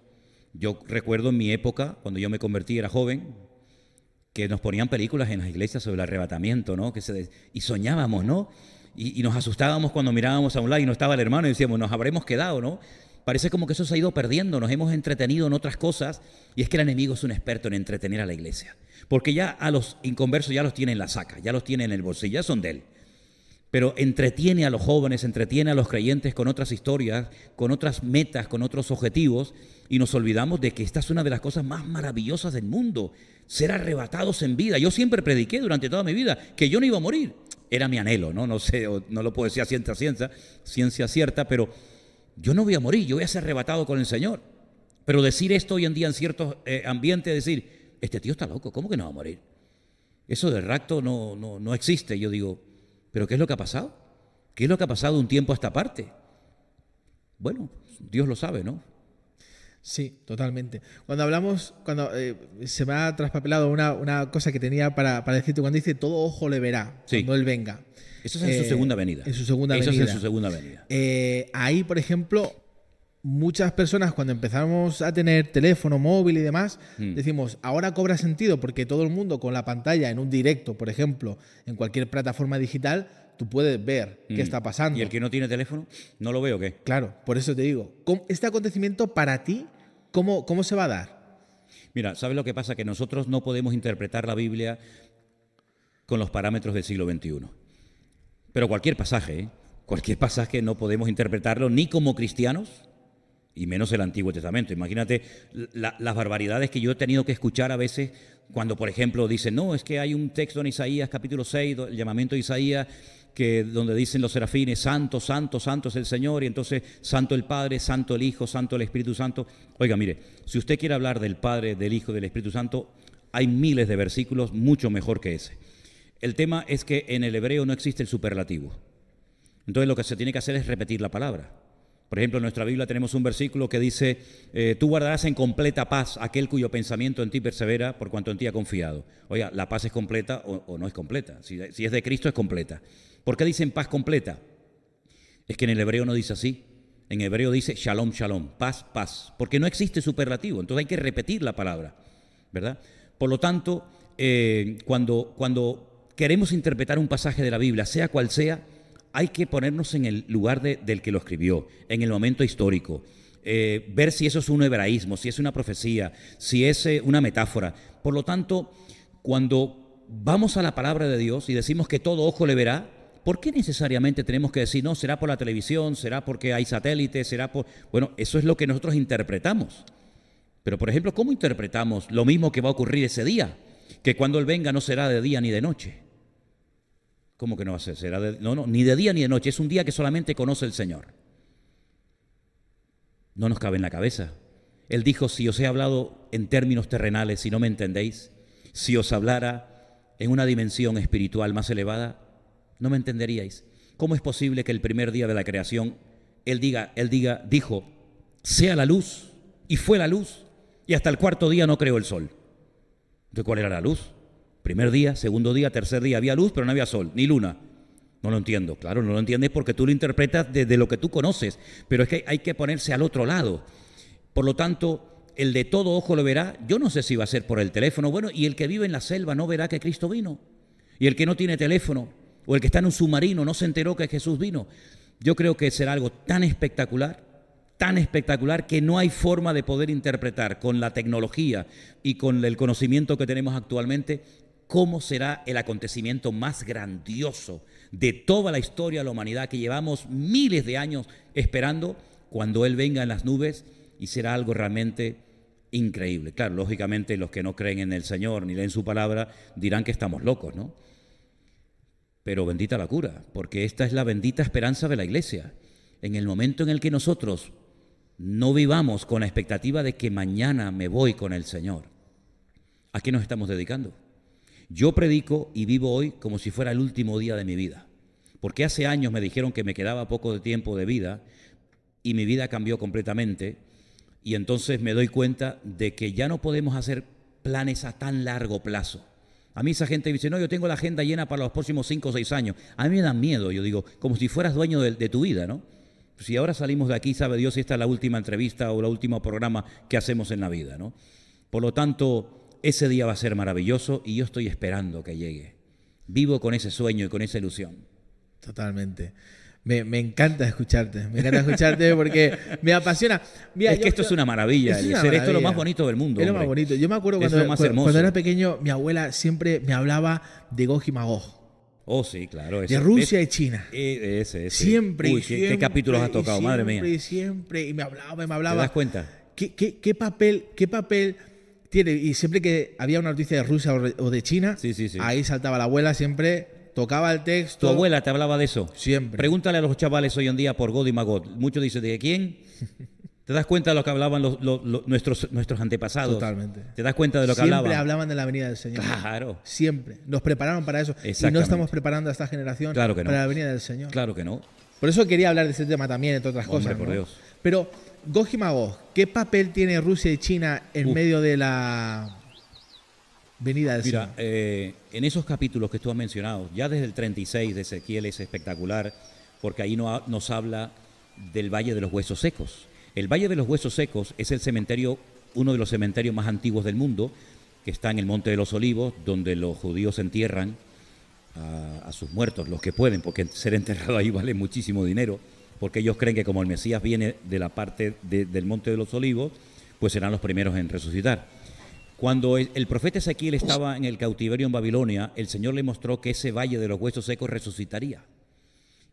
Yo recuerdo en mi época, cuando yo me convertí, era joven, que nos ponían películas en las iglesias sobre el arrebatamiento, ¿no? Y soñábamos, ¿no? Y nos asustábamos cuando mirábamos a un lado y no estaba el hermano y decíamos, nos habremos quedado, ¿no? Parece como que eso se ha ido perdiendo, nos hemos entretenido en otras cosas, y es que el enemigo es un experto en entretener a la iglesia. Porque ya a los inconversos ya los tiene en la saca, ya los tiene en el bolsillo, ya son de él. Pero entretiene a los jóvenes, entretiene a los creyentes con otras historias, con otras metas, con otros objetivos, y nos olvidamos de que esta es una de las cosas más maravillosas del mundo, ser arrebatados en vida. Yo siempre prediqué durante toda mi vida que yo no iba a morir. Era mi anhelo, ¿no? No sé, no lo puedo decir a ciencia cierta, pero yo no voy a morir, yo voy a ser arrebatado con el Señor. Pero decir esto hoy en día en ciertos ambientes, decir, este tío está loco, ¿cómo que no va a morir? Eso del rapto no existe. Yo digo, ¿pero qué es lo que ha pasado? ¿Qué es lo que ha pasado de un tiempo a esta parte? Bueno, Dios lo sabe, ¿no? Sí, totalmente. Cuando hablamos, se me ha traspapelado una cosa que tenía para decirte, cuando dice todo ojo le verá, sí, cuando Él venga. Eso es en su segunda venida. En su segunda venida. Eso es en su segunda venida. Ahí, por ejemplo, muchas personas cuando empezamos a tener teléfono móvil y demás, decimos, ahora cobra sentido porque todo el mundo con la pantalla en un directo, por ejemplo, en cualquier plataforma digital, tú puedes ver qué está pasando. ¿Y el que no tiene teléfono? ¿No lo veo o qué? Claro, por eso te digo, este acontecimiento para ti, ¿cómo se va a dar? Mira, ¿sabes lo que pasa? Que nosotros no podemos interpretar la Biblia con los parámetros del siglo XXI. Pero cualquier pasaje no podemos interpretarlo ni como cristianos, y menos el Antiguo Testamento. Imagínate las barbaridades que yo he tenido que escuchar a veces cuando, por ejemplo, dicen, no, es que hay un texto en Isaías, capítulo 6, el llamamiento de Isaías, donde dicen los serafines, santo, santo, santo es el Señor, y entonces santo el Padre, santo el Hijo, santo el Espíritu Santo. Oiga, mire, si usted quiere hablar del Padre, del Hijo y del Espíritu Santo, hay miles de versículos mucho mejor que ese. El tema es que en el hebreo no existe el superlativo. Entonces lo que se tiene que hacer es repetir la palabra. Por ejemplo, en nuestra Biblia tenemos un versículo que dice, tú guardarás en completa paz aquel cuyo pensamiento en ti persevera por cuanto en ti ha confiado. Oiga, ¿la paz es completa o no es completa? Si es de Cristo es completa. ¿Por qué dicen paz completa? Es que en el hebreo no dice así. En hebreo dice shalom, shalom, paz, paz. Porque no existe superlativo, entonces hay que repetir la palabra, ¿verdad? Por lo tanto, cuando queremos interpretar un pasaje de la Biblia, sea cual sea, hay que ponernos en el lugar del que lo escribió, en el momento histórico, ver si eso es un hebraísmo, si es una profecía, si es una metáfora. Por lo tanto, cuando vamos a la palabra de Dios y decimos que todo ojo le verá, ¿por qué necesariamente tenemos que decir, no, será por la televisión, será porque hay satélites, será por...? Bueno, eso es lo que nosotros interpretamos. Pero, por ejemplo, ¿cómo interpretamos lo mismo que va a ocurrir ese día? Que cuando Él venga no será de día ni de noche. ¿Cómo que no va a ser? No, ni de día ni de noche. Es un día que solamente conoce el Señor. No nos cabe en la cabeza. Él dijo, si os he hablado en términos terrenales, si no me entendéis, si os hablara en una dimensión espiritual más elevada, no me entenderíais. ¿Cómo es posible que el primer día de la creación Él dijo, sea la luz, y fue la luz, y hasta el cuarto día no creó el sol? ¿De cuál era la luz? Primer día, segundo día, tercer día, había luz, pero no había sol, ni luna. No lo entiendo. Claro, no lo entiendes porque tú lo interpretas desde lo que tú conoces, pero es que hay que ponerse al otro lado. Por lo tanto, el de todo ojo lo verá. Yo no sé si va a ser por el teléfono. Bueno, y el que vive en la selva no verá que Cristo vino. Y el que no tiene teléfono, o el que está en un submarino, no se enteró que Jesús vino. Yo creo que será algo tan espectacular que no hay forma de poder interpretar con la tecnología y con el conocimiento que tenemos actualmente cómo será el acontecimiento más grandioso de toda la historia de la humanidad que llevamos miles de años esperando cuando Él venga en las nubes, y será algo realmente increíble. Claro, lógicamente los que no creen en el Señor ni leen su palabra dirán que estamos locos, ¿no? Pero bendita la cura, porque esta es la bendita esperanza de la Iglesia. En el momento en el que nosotros no vivamos con la expectativa de que mañana me voy con el Señor, ¿a qué nos estamos dedicando? Yo predico y vivo hoy como si fuera el último día de mi vida, porque hace años me dijeron que me quedaba poco de tiempo de vida y mi vida cambió completamente, y entonces me doy cuenta de que ya no podemos hacer planes a tan largo plazo. A mí esa gente dice, no, yo tengo la agenda llena para los próximos 5 o 6 años. A mí me da miedo, yo digo, como si fueras dueño de tu vida, ¿no? Si ahora salimos de aquí, sabe Dios si esta es la última entrevista o el último programa que hacemos en la vida, ¿no? Por lo tanto, ese día va a ser maravilloso y yo estoy esperando que llegue. Vivo con ese sueño y con esa ilusión. Totalmente. Me encanta escucharte porque me apasiona. Mira, es que esto es una maravilla, Eliezer. Esto es lo más bonito del mundo. Es lo más bonito. Yo me acuerdo cuando era pequeño, mi abuela siempre me hablaba de Gog y Magog. Oh, sí, claro. De Rusia y China. Ese. Siempre. Uy, ¿qué capítulos has tocado? Madre mía. Siempre. Y me hablaba. ¿Te das cuenta? ¿Qué papel tiene? Y siempre que había una noticia de Rusia o de China, sí. ahí saltaba la abuela, siempre tocaba el texto. ¿Tu abuela te hablaba de eso? Siempre. Pregúntale a los chavales hoy en día por Gog y Magog. Muchos dicen, ¿de quién? ¿Te das cuenta de lo que hablaban nuestros antepasados? Totalmente. ¿Te das cuenta de lo que hablaban? Siempre hablaban de la venida del Señor. Claro. Siempre. Nos prepararon para eso. Y no estamos preparando a esta generación claro que no. para la venida del Señor. Claro que no. Por eso quería hablar de este tema también, entre otras cosas. Por Dios. Pero, Gog y Magog, ¿qué papel tiene Rusia y China en medio de la venida del Señor? Mira, en esos capítulos que tú has mencionado, ya desde el 36 de Ezequiel es espectacular, porque ahí nos habla del Valle de los Huesos Secos. El Valle de los Huesos Secos es el cementerio, uno de los cementerios más antiguos del mundo, que está en el Monte de los Olivos, donde los judíos entierran a sus muertos, los que pueden, porque ser enterrado ahí vale muchísimo dinero, porque ellos creen que como el Mesías viene de la parte del Monte de los Olivos, pues serán los primeros en resucitar. Cuando el profeta Ezequiel estaba en el cautiverio en Babilonia, el Señor le mostró que ese Valle de los Huesos Secos resucitaría.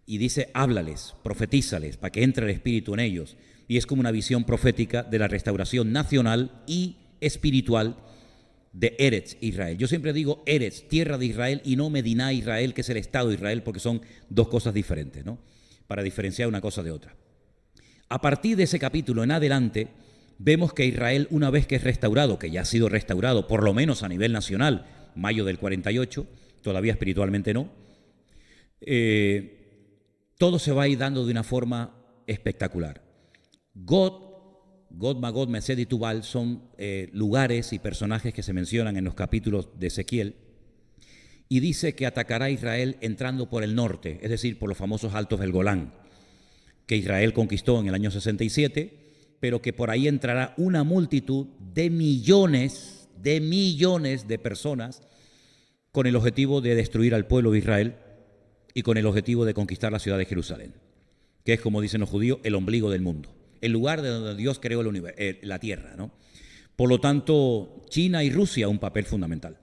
Y dice, háblales, profetízales, para que entre el Espíritu en ellos. Y es como una visión profética de la restauración nacional y espiritual de Eretz Israel. Yo siempre digo Eretz, tierra de Israel, y no Mediná Israel, que es el Estado de Israel, porque son dos cosas diferentes, ¿no? Para diferenciar una cosa de otra. A partir de ese capítulo en adelante, vemos que Israel, una vez que es restaurado, que ya ha sido restaurado, por lo menos a nivel nacional, mayo del 48, todavía espiritualmente no, todo se va a ir dando de una forma espectacular. God, Magog, Mesed y Tubal son lugares y personajes que se mencionan en los capítulos de Ezequiel, y dice que atacará a Israel entrando por el norte, es decir, por los famosos altos del Golán, que Israel conquistó en el año 67, pero que por ahí entrará una multitud de millones de personas con el objetivo de destruir al pueblo de Israel y con el objetivo de conquistar la ciudad de Jerusalén, que es, como dicen los judíos, el ombligo del mundo, el lugar de donde Dios creó la tierra, ¿no? Por lo tanto, China y Rusia un papel fundamental.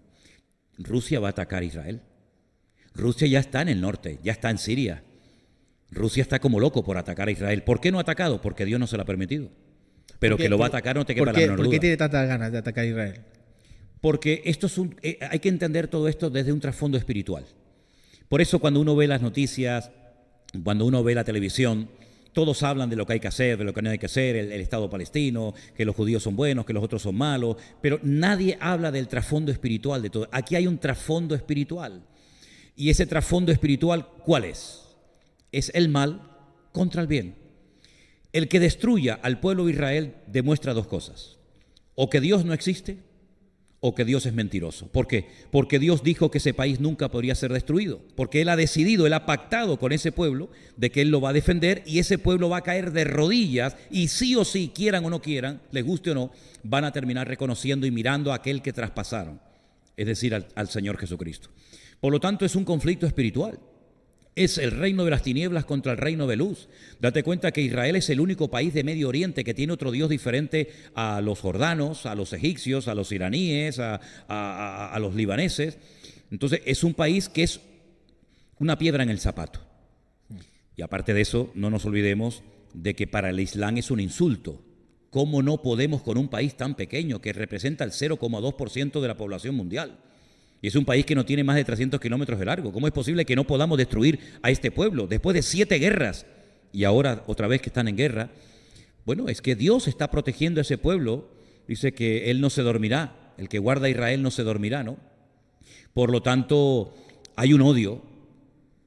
Rusia va a atacar a Israel. Rusia ya está en el norte, ya está en Siria. Rusia está como loco por atacar a Israel. ¿Por qué no ha atacado? Porque Dios no se lo ha permitido. Pero que lo va a atacar no te quepa la menor duda. ¿Por qué tiene tantas ganas de atacar a Israel? Porque hay que entender todo esto desde un trasfondo espiritual. Por eso cuando uno ve las noticias, cuando uno ve la televisión, todos hablan de lo que hay que hacer, de lo que no hay que hacer, el Estado palestino, que los judíos son buenos, que los otros son malos, pero nadie habla del trasfondo espiritual de todo. Aquí hay un trasfondo espiritual. Y ese trasfondo espiritual, ¿cuál es? Es el mal contra el bien. El que destruya al pueblo de Israel demuestra dos cosas: o que Dios no existe, o que Dios es mentiroso. ¿Por qué? Porque Dios dijo que ese país nunca podría ser destruido, porque Él ha decidido, Él ha pactado con ese pueblo de que Él lo va a defender, y ese pueblo va a caer de rodillas, y sí o sí, quieran o no quieran, les guste o no, van a terminar reconociendo y mirando a aquel que traspasaron, es decir, al Señor Jesucristo. Por lo tanto, es un conflicto espiritual. Es el reino de las tinieblas contra el reino de luz. Date cuenta que Israel es el único país de Medio Oriente que tiene otro Dios diferente a los jordanos, a los egipcios, a los iraníes, a los libaneses. Entonces es un país que es una piedra en el zapato. Y aparte de eso, no nos olvidemos de que para el Islam es un insulto. ¿Cómo no podemos con un país tan pequeño que representa el 0,2% de la población mundial? Y es un país que no tiene más de 300 kilómetros de largo. ¿Cómo es posible que no podamos destruir a este pueblo después de 7 guerras? Y ahora, otra vez que están en guerra. Bueno, es que Dios está protegiendo a ese pueblo. Dice que Él no se dormirá. El que guarda a Israel no se dormirá, ¿no? Por lo tanto, hay un odio,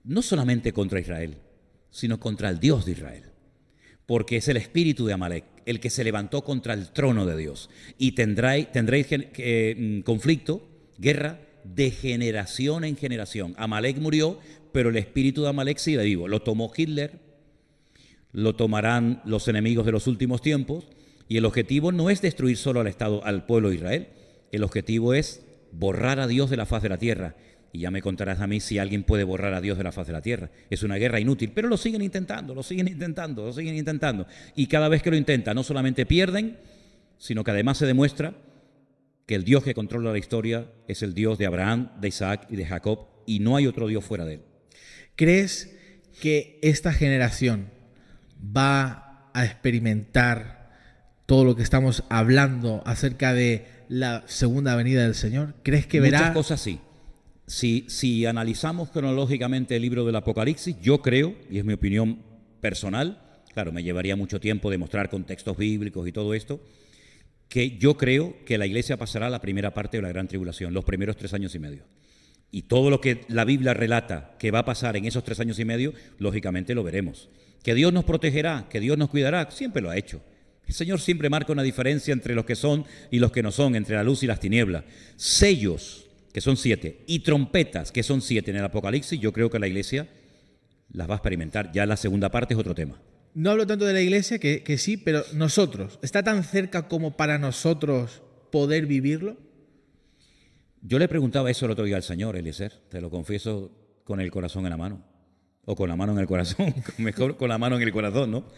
no solamente contra Israel, sino contra el Dios de Israel. Porque es el espíritu de Amalek, el que se levantó contra el trono de Dios. Y tendréis conflicto, guerra, de generación en generación. Amalek murió, pero el espíritu de Amalek sigue vivo. Lo tomó Hitler, lo tomarán los enemigos de los últimos tiempos, y el objetivo no es destruir solo al pueblo de Israel. El objetivo es borrar a Dios de la faz de la tierra. Y ya me contarás a mí si alguien puede borrar a Dios de la faz de la tierra. Es una guerra inútil, pero lo siguen intentando. Y cada vez que lo intentan, no solamente pierden, sino que además se demuestra que el Dios que controla la historia es el Dios de Abraham, de Isaac y de Jacob, y no hay otro Dios fuera de él. ¿Crees que esta generación va a experimentar todo lo que estamos hablando acerca de la segunda venida del Señor? ¿Crees que verá? Muchas cosas sí. Si analizamos cronológicamente el libro del Apocalipsis, yo creo, y es mi opinión personal, claro, me llevaría mucho tiempo demostrar contextos bíblicos y todo esto, que yo creo que la iglesia pasará la primera parte de la gran tribulación, los primeros 3 años y medio. Y todo lo que la Biblia relata que va a pasar en esos 3 años y medio, lógicamente lo veremos. Que Dios nos protegerá, que Dios nos cuidará, siempre lo ha hecho. El Señor siempre marca una diferencia entre los que son y los que no son, entre la luz y las tinieblas. Sellos, que son 7, y trompetas, que son 7 en el Apocalipsis, yo creo que la iglesia las va a experimentar. Ya la segunda parte es otro tema. No hablo tanto de la iglesia, que sí, pero nosotros, ¿está tan cerca como para nosotros poder vivirlo? Yo le preguntaba eso el otro día al Señor, Eliezer, te lo confieso, con el corazón en la mano. O con la mano en el corazón, mejor con la mano en el corazón, ¿no?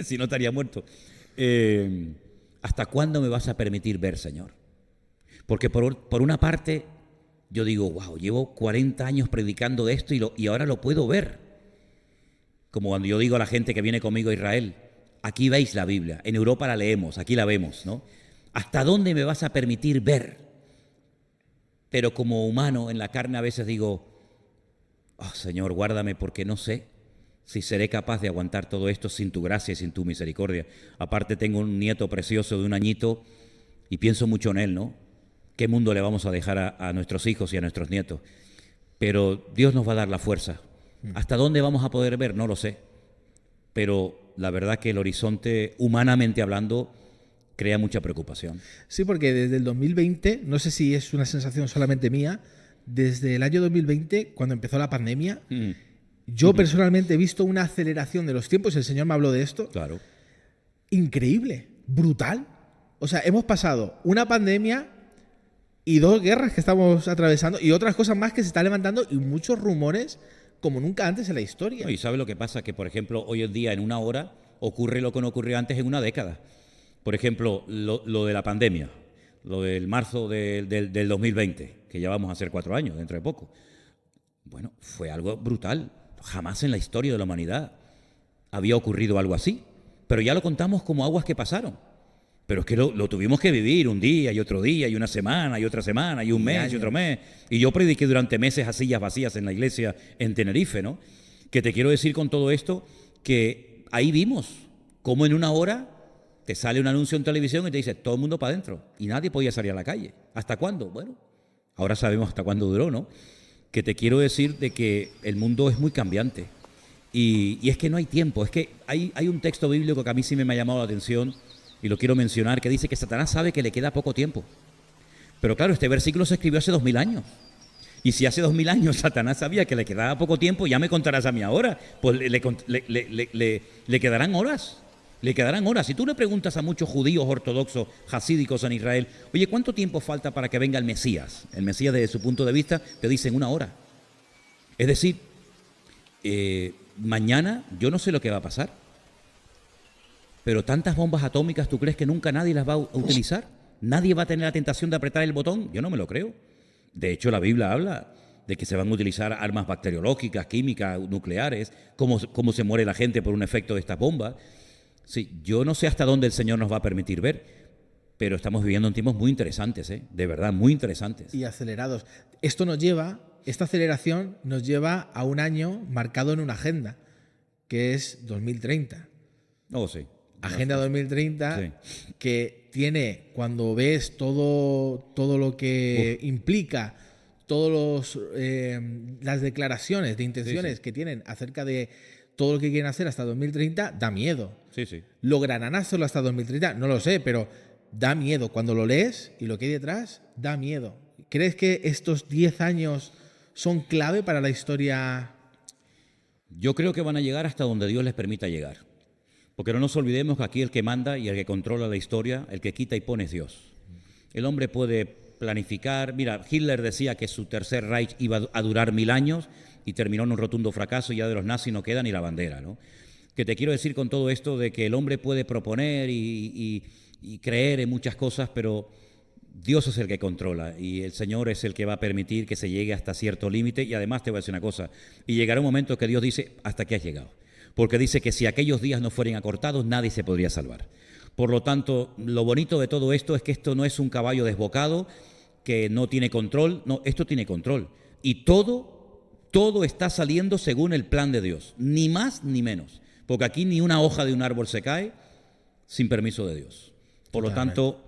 Si no estaría muerto. ¿Hasta cuándo me vas a permitir ver, Señor? Porque por una parte yo digo, wow, llevo 40 años predicando de esto y ahora lo puedo ver. Como cuando yo digo a la gente que viene conmigo a Israel, aquí veis la Biblia, en Europa la leemos, aquí la vemos, ¿no? ¿Hasta dónde me vas a permitir ver? Pero como humano en la carne a veces digo, oh, Señor, guárdame porque no sé si seré capaz de aguantar todo esto sin tu gracia y sin tu misericordia. Aparte tengo un nieto precioso de 1 añito y pienso mucho en él, ¿no? ¿Qué mundo le vamos a dejar a nuestros hijos y a nuestros nietos? Pero Dios nos va a dar la fuerza ¿Hasta dónde vamos a poder ver? No lo sé. Pero la verdad que el horizonte, humanamente hablando, crea mucha preocupación. Sí, porque desde el 2020, no sé si es una sensación solamente mía, desde el año 2020, cuando empezó la pandemia, yo personalmente he visto una aceleración de los tiempos, el Señor me habló de esto, Claro. increíble, brutal. O sea, hemos pasado una pandemia y 2 guerras que estamos atravesando y otras cosas más que se están levantando y muchos rumores como nunca antes en la historia. No, y ¿sabe lo que pasa? Que, por ejemplo, hoy en día, en una hora, ocurre lo que no ocurrió antes en una década. Por ejemplo, lo de la pandemia, lo del marzo del 2020, que ya vamos a hacer 4 años, dentro de poco. Bueno, fue algo brutal. Jamás en la historia de la humanidad había ocurrido algo así. Pero ya lo contamos como aguas que pasaron. Pero es que lo tuvimos que vivir un día y otro día y una semana y otra semana y un mes y otro mes. Y yo prediqué durante meses a sillas vacías en la iglesia en Tenerife, ¿no? Que te quiero decir con todo esto que ahí vimos cómo en una hora te sale un anuncio en televisión y te dice todo el mundo para adentro y nadie podía salir a la calle. ¿Hasta cuándo? Bueno, ahora sabemos hasta cuándo duró, ¿no? Que te quiero decir de que el mundo es muy cambiante y es que no hay tiempo. Es que hay un texto bíblico que a mí sí me ha llamado la atención y lo quiero mencionar, que dice que Satanás sabe que le queda poco tiempo. Pero claro, este versículo se escribió hace 2000 años. Y si hace 2000 años Satanás sabía que le quedaba poco tiempo, ya me contarás a mí ahora. Pues le quedarán horas. Le quedarán horas. Si tú le preguntas a muchos judíos ortodoxos, hasídicos en Israel, oye, ¿cuánto tiempo falta para que venga el Mesías? El Mesías, desde su punto de vista, te dicen 1 hora. Es decir, mañana yo no sé lo que va a pasar. Pero tantas bombas atómicas, ¿tú crees que nunca nadie las va a utilizar? ¿Nadie va a tener la tentación de apretar el botón? Yo no me lo creo. De hecho, la Biblia habla de que se van a utilizar armas bacteriológicas, químicas, nucleares, cómo se muere la gente por un efecto de estas bombas. Sí, yo no sé hasta dónde el Señor nos va a permitir ver, pero estamos viviendo en tiempos muy interesantes, de verdad, muy interesantes. Y acelerados. Esta aceleración nos lleva a un año marcado en una agenda, que es 2030. Oh, sí. Agenda 2030, sí. Que tiene, cuando ves todo lo que implica, todas las declaraciones de intenciones que tienen acerca de todo lo que quieren hacer hasta 2030, da miedo. Sí, sí. ¿Lograrán hacerlo hasta 2030? No lo sé, pero da miedo. Cuando lo lees y lo que hay detrás, da miedo. ¿Crees que estos 10 años son clave para la historia? Yo creo que van a llegar hasta donde Dios les permita llegar. Porque no nos olvidemos que aquí el que manda y el que controla la historia, el que quita y pone es Dios. El hombre puede planificar. Mira, Hitler decía que su tercer Reich iba a durar 1000 años y terminó en un rotundo fracaso y ya de los nazis no queda ni la bandera, ¿no? Que te quiero decir con todo esto de que el hombre puede proponer y creer en muchas cosas, pero Dios es el que controla y el Señor es el que va a permitir que se llegue hasta cierto límite. Y además te voy a decir una cosa, y llegará un momento que Dios dice, hasta aquí has llegado. Porque dice que si aquellos días no fueran acortados, nadie se podría salvar. Por lo tanto, lo bonito de todo esto es que esto no es un caballo desbocado que no tiene control. No, esto tiene control. Y todo está saliendo según el plan de Dios. Ni más ni menos. Porque aquí ni una hoja de un árbol se cae sin permiso de Dios. Por lo tanto,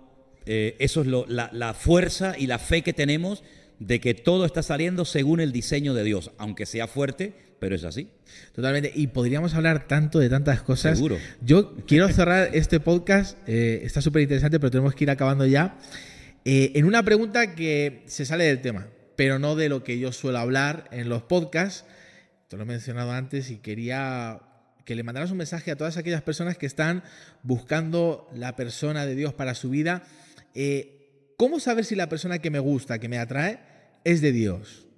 eso es la fuerza y la fe que tenemos de que todo está saliendo según el diseño de Dios. Aunque sea fuerte, pero es así. Totalmente. Y podríamos hablar tanto de tantas cosas. Seguro. Yo quiero cerrar este podcast. Está súper interesante, pero tenemos que ir acabando ya. En una pregunta que se sale del tema, pero no de lo que yo suelo hablar en los podcasts. Te lo he mencionado antes y quería que le mandaras un mensaje a todas aquellas personas que están buscando la persona de Dios para su vida. ¿Cómo saber si la persona que me gusta, que me atrae, es de Dios?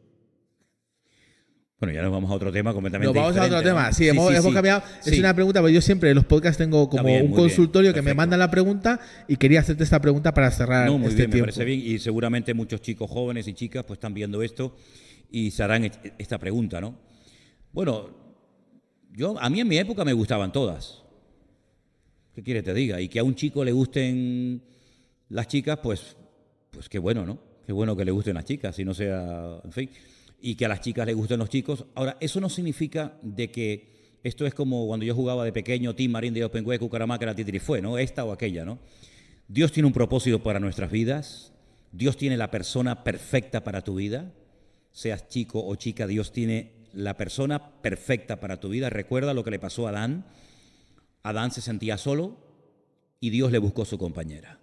Bueno, ya nos vamos a otro tema completamente diferente. Nos vamos a otro tema. Sí, hemos cambiado. Sí. Es una pregunta, porque yo siempre en los podcasts tengo como un consultorio que me mandan la pregunta y quería hacerte esta pregunta para cerrar muy este bien, tiempo. Me parece bien y seguramente muchos chicos jóvenes y chicas pues están viendo esto y se harán esta pregunta, ¿no? Bueno, a mí en mi época me gustaban todas. ¿Qué quiere que te diga? Y que a un chico le gusten las chicas, pues qué bueno, ¿no? Qué bueno que le gusten las chicas, si no sea, en fin, y que a las chicas les gusten los chicos. Ahora, eso no significa de que esto es como cuando yo jugaba de pequeño, Tim Marín de Openway, Cucaramaca, Titirifue, ¿no? Esta o aquella, ¿no? Dios tiene un propósito para nuestras vidas. Dios tiene la persona perfecta para tu vida. Seas chico o chica, Dios tiene la persona perfecta para tu vida. Recuerda lo que le pasó a Adán. Adán se sentía solo y Dios le buscó su compañera.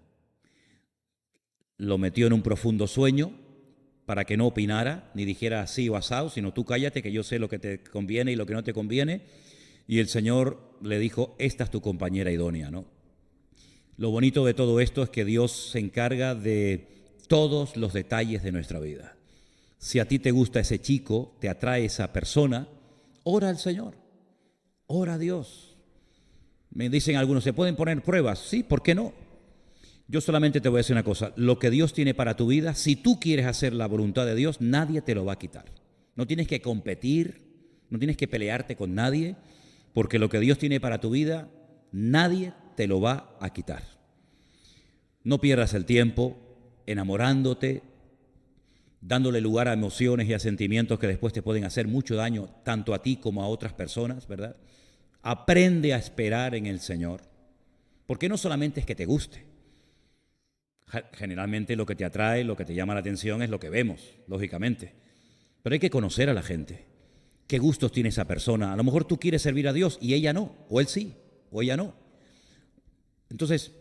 Lo metió en un profundo sueño para que no opinara, ni dijera así o asao, sino tú cállate que yo sé lo que te conviene y lo que no te conviene. Y el Señor le dijo, esta es tu compañera idónea, ¿no? Lo bonito de todo esto es que Dios se encarga de todos los detalles de nuestra vida. Si a ti te gusta ese chico, te atrae esa persona, ora al Señor, ora a Dios. Me dicen algunos, ¿se pueden poner pruebas? Sí, ¿por qué no? Yo solamente te voy a decir una cosa, lo que Dios tiene para tu vida, si tú quieres hacer la voluntad de Dios, nadie te lo va a quitar. No tienes que competir, no tienes que pelearte con nadie, porque lo que Dios tiene para tu vida, nadie te lo va a quitar. No pierdas el tiempo enamorándote, dándole lugar a emociones y a sentimientos que después te pueden hacer mucho daño, tanto a ti como a otras personas, ¿verdad? Aprende a esperar en el Señor, porque no solamente es que te guste. Generalmente lo que te atrae, lo que te llama la atención es lo que vemos, lógicamente. Pero hay que conocer a la gente. ¿Qué gustos tiene esa persona? A lo mejor tú quieres servir a Dios y ella no, o él sí, o ella no. Entonces,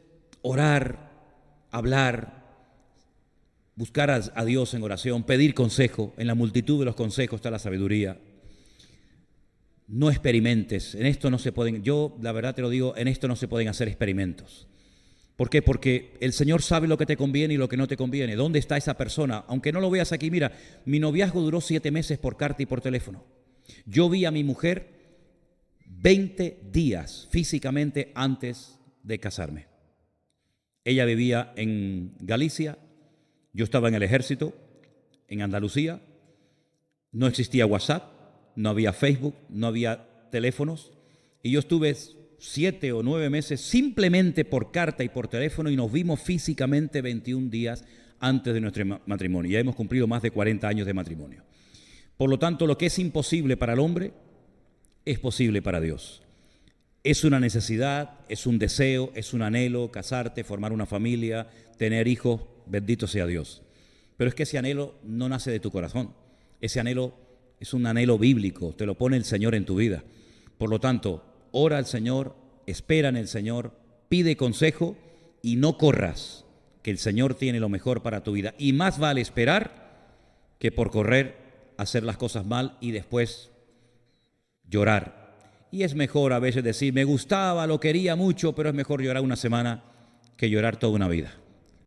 orar, hablar, buscar a Dios en oración, pedir consejo. En la multitud de los consejos está la sabiduría. No experimentes. En esto no se pueden, yo la verdad te lo digo, en esto no se pueden hacer experimentos. ¿Por qué? Porque el Señor sabe lo que te conviene y lo que no te conviene. ¿Dónde está esa persona? Aunque no lo veas aquí, mira, mi noviazgo duró 7 meses por carta y por teléfono. Yo vi a mi mujer 20 días físicamente antes de casarme. Ella vivía en Galicia, yo estaba en el ejército, en Andalucía, no existía WhatsApp, no había Facebook, no había teléfonos, y yo estuve 7 o 9 meses simplemente por carta y por teléfono y nos vimos físicamente 21 días antes de nuestro matrimonio. Ya hemos cumplido más de 40 años de matrimonio. Por lo tanto, lo que es imposible para el hombre es posible para Dios. Es una necesidad, es un deseo, es un anhelo, casarte, formar una familia, tener hijos, bendito sea Dios. Pero es que ese anhelo no nace de tu corazón. Ese anhelo es un anhelo bíblico, te lo pone el Señor en tu vida. Por lo tanto, ora al Señor, espera en el Señor, pide consejo y no corras, que el Señor tiene lo mejor para tu vida. Y más vale esperar que por correr hacer las cosas mal y después llorar. Y es mejor a veces decir, me gustaba, lo quería mucho, pero es mejor llorar una semana que llorar toda una vida.